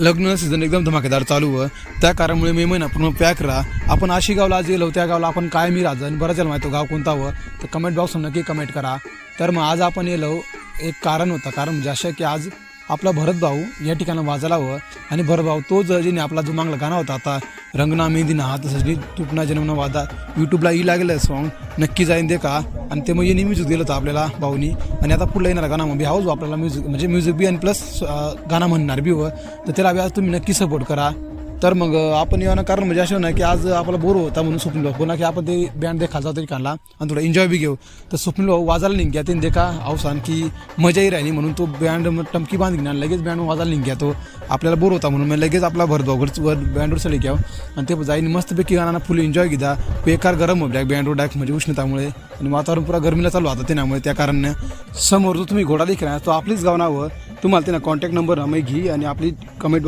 लग्न सीझन एकदम धमाकेदार चालू व त्या कारणामुळे मे महिना पूर्ण पॅक राहा. आपण आशी गावला आज गेलो, त्या गावला आपण कायमी राहतो आणि बऱ्याच माहिती गाव कोणता व तर कमेंट बॉक्स नक्की कमेंट करा. तर मग आज आपण गेलो एक कारण होतं, कारण म्हणजे असं की आज आपला भरत भाऊ या ठिकाणी वाजायला हवं आणि भरत भाऊ तो जिने आपला जो मागला गाणं होता आता रंगना मेहंदी ना तसंच तुपना जन्मना वादा यूट्यूबला लागलं सॉन्ग नक्की जाईन दे का. आणि ते मग यांनी म्युझिक दिलं होतं आपल्याला भाऊनी. आणि आता पुढलं येणार गाणं मग हाऊस आपल्याला म्युझिक म्हणजे म्युझिक बी आणि प्लस गाणं म्हणणार बी व तर त्याला बी आज तुम्ही नक्की सपोर्ट करा. तर मग आपण येणं कारण म्हणजे असं नाही की आज आपला बोर होता म्हणून स्वप्नील भाऊ पुन्हा की आपण ते बँड देखायचा तरी काढला आणि थोडा एन्जॉय बी घेऊ. तर स्वप्नील भाऊ वाजायला निघ्या ते देखा अवसान की मजाही राहिली म्हणून तो बँड टमकी बांध घेणार लगेच बँड वाजायला निघ्या. तो आपल्याला बोर होता म्हणून लगेच आपला भरत भाऊवर बँडवर चढी घ्यावं आणि ते जाईन मस्तपैकी गाणं फुल एन्जॉय घेता. बेकार गरम हो ब्लॅक बँडवर डायरेक्ट म्हणजे उष्णतामुळे आणि वातावरण पुरा गरमीला चालू आता त्यामुळे त्या कारणाने समोर जो तुम्ही घोडा देखील तो आपलीच गाव नावं तुम्हाला त्यांना कॉन्टॅक्ट नंबर आम्ही घी आणि आपली कमेंट